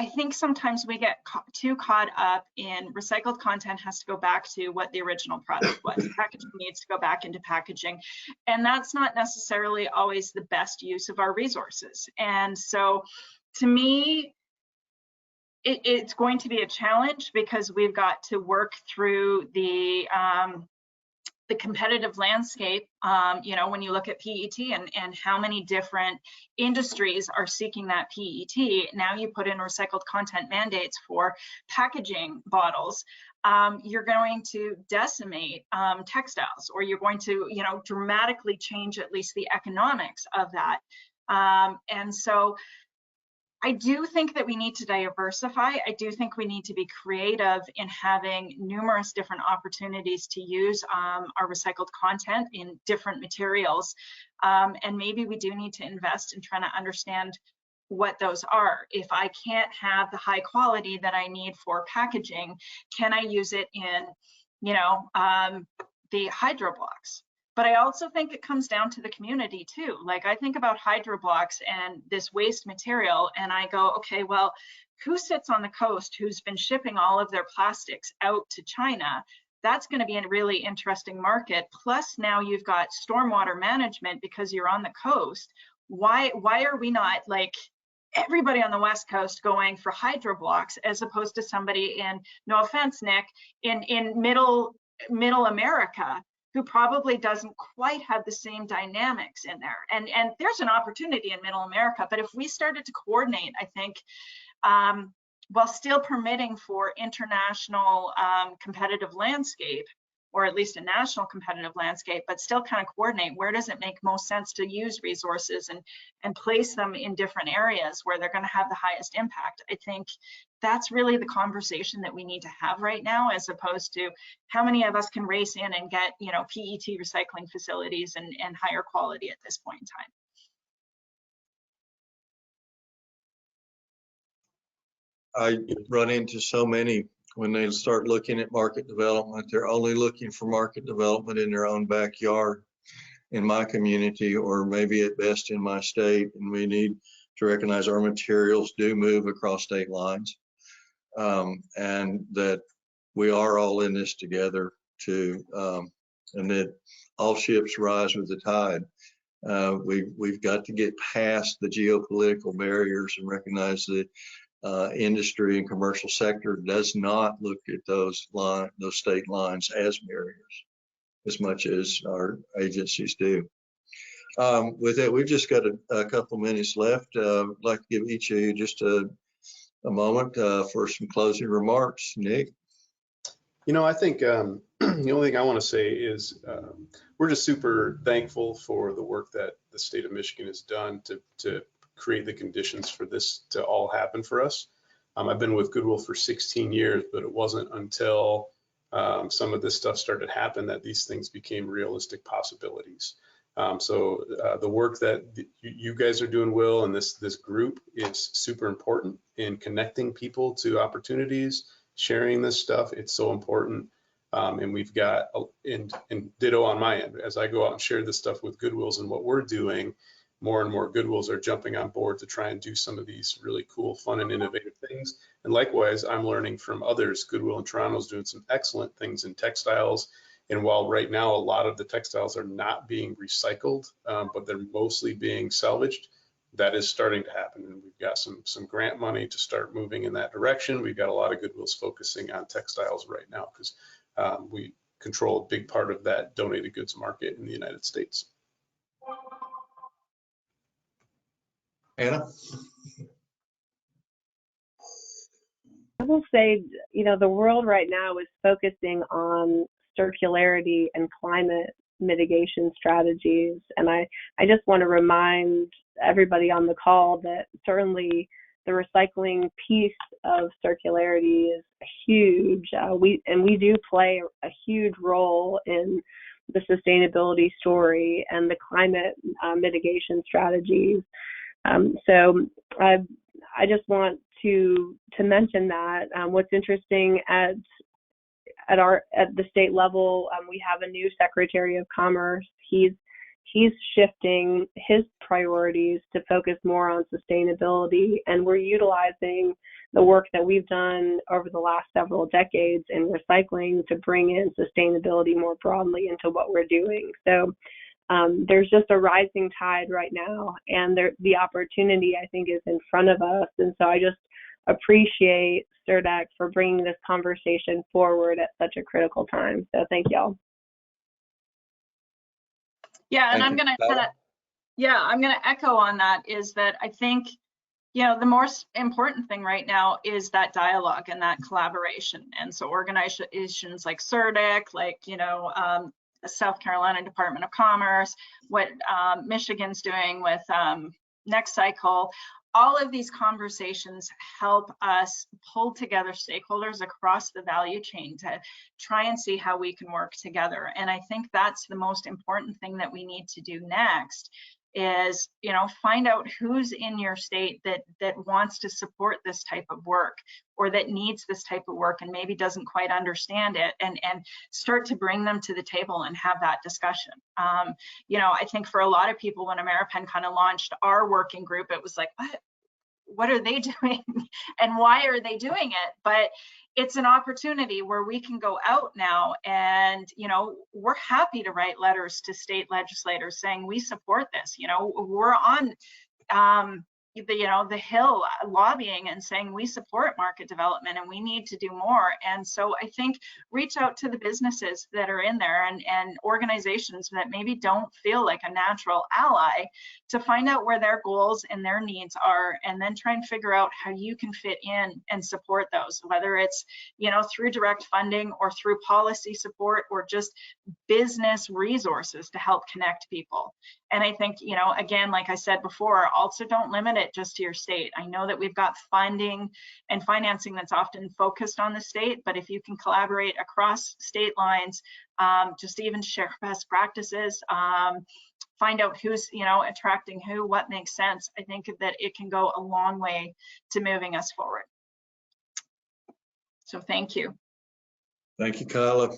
I think sometimes we get too caught up in recycled content has to go back to what the original product was. Packaging needs to go back into packaging. And that's not necessarily always the best use of our resources. And so to me, it's going to be a challenge because we've got to work through the competitive landscape, you know, when you look at PET and how many different industries are seeking that PET, now you put in recycled content mandates for packaging bottles, you're going to decimate textiles, or you're going to, you know, dramatically change at least the economics of that. And so I do think that we need to diversify. I do think we need to be creative in having numerous different opportunities to use our recycled content in different materials. And maybe we do need to invest in trying to understand what those are. If I can't have the high quality that I need for packaging, can I use it in, you know, the hydro blocks? But I also think it comes down to the community too. Like I think about hydro blocks and this waste material, and I go, okay, well, who sits on the coast who's been shipping all of their plastics out to China? That's going to be a really interesting market. Plus now you've got stormwater management because you're on the coast. Why are we not, like, everybody on the West Coast going for hydro blocks as opposed to somebody in, no offense, Nick, in middle America, who probably doesn't quite have the same dynamics in there. And there's an opportunity in middle America, but if we started to coordinate, I think, while still permitting for international competitive landscape, or at least a national competitive landscape, but still kind of coordinate, where does it make most sense to use resources and place them in different areas where they're going to have the highest impact? I think that's really the conversation that we need to have right now, as opposed to how many of us can race in and get, you know, PET recycling facilities and higher quality at this point in time. I run into so many when they start looking at market development, they're only looking for market development in their own backyard, in my community, or maybe at best in my state. And we need to recognize our materials do move across state lines, and that we are all in this together too, and that all ships rise with the tide. We've got to get past the geopolitical barriers and recognize that industry and commercial sector does not look at those state lines as barriers as much as our agencies do. With that, we've just got a couple minutes left. I'd like to give each of you just a moment for some closing remarks. Nick? You know, I think the only thing I want to say is we're just super thankful for the work that the state of Michigan has done to create the conditions for this to all happen for us. I've been with Goodwill for 16 years, but it wasn't until some of this stuff started to happen that these things became realistic possibilities. So the work that you guys are doing, Will, and this group is super important in connecting people to opportunities, sharing this stuff. It's so important. And we've got, and ditto on my end, as I go out and share this stuff with Goodwills and what we're doing, more and more Goodwills are jumping on board to try and do some of these really cool, fun, and innovative things. And likewise, I'm learning from others. Goodwill in Toronto is doing some excellent things in textiles. And while right now a lot of the textiles are not being recycled, but they're mostly being salvaged, that is starting to happen. And we've got some grant money to start moving in that direction. We've got a lot of Goodwills focusing on textiles right now because we control a big part of that donated goods market in the United States. Anna? I will say, you know, the world right now is focusing on circularity and climate mitigation strategies. And I just want to remind everybody on the call that certainly the recycling piece of circularity is huge. We do play a huge role in the sustainability story and the climate mitigation strategies. So I just want to mention that what's interesting at the state level, we have a new Secretary of Commerce. He's shifting his priorities to focus more on sustainability, and we're utilizing the work that we've done over the last several decades in recycling to bring in sustainability more broadly into what we're doing. So there's just a rising tide right now, and the opportunity, I think, is in front of us. And so I just appreciate SERDC for bringing this conversation forward at such a critical time. So thank y'all. Yeah, and I'm going to echo on that, is that I think, you know, the most important thing right now is that dialogue and that collaboration. And so organizations like SERDC, like, you know, South Carolina Department of Commerce, what Michigan's doing with Next Cycle, all of these conversations help us pull together stakeholders across the value chain to try and see how we can work together. And I think that's the most important thing that we need to do next, is, you know, find out who's in your state that wants to support this type of work, or that needs this type of work and maybe doesn't quite understand it, and start to bring them to the table and have that discussion. You know, I think for a lot of people, when Ameripen kind of launched our working group, it was like, what are they doing and why are they doing it? But it's an opportunity where we can go out now and, you know, we're happy to write letters to state legislators saying we support this. You know, we're on the Hill lobbying and saying we support market development and we need to do more. And so I think reach out to the businesses that are in there and organizations that maybe don't feel like a natural ally, to find out where their goals and their needs are, and then try and figure out how you can fit in and support those, whether it's, you know, through direct funding or through policy support or just business resources to help connect people. And I think, you know, again, like I said before, also don't limit it just to your state. I know that we've got funding and financing that's often focused on the state, but if you can collaborate across state lines, just even share best practices, find out who's, you know, attracting who, what makes sense, I think that it can go a long way to moving us forward. So thank you. Thank you, Kyla.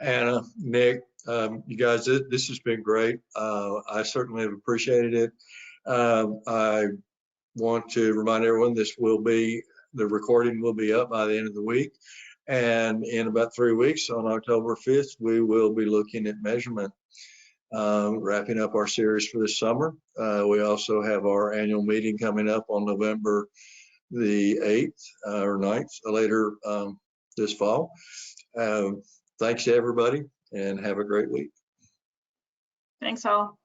Anna, Nick, you guys, this has been great. I certainly have appreciated it. I want to remind everyone the recording will be up by the end of the week. And in about 3 weeks, on October 5th, we will be looking at measurement, wrapping up our series for this summer. We also have our annual meeting coming up on November the 8th or 9th, later this fall. Thanks to everybody, and have a great week. Thanks all.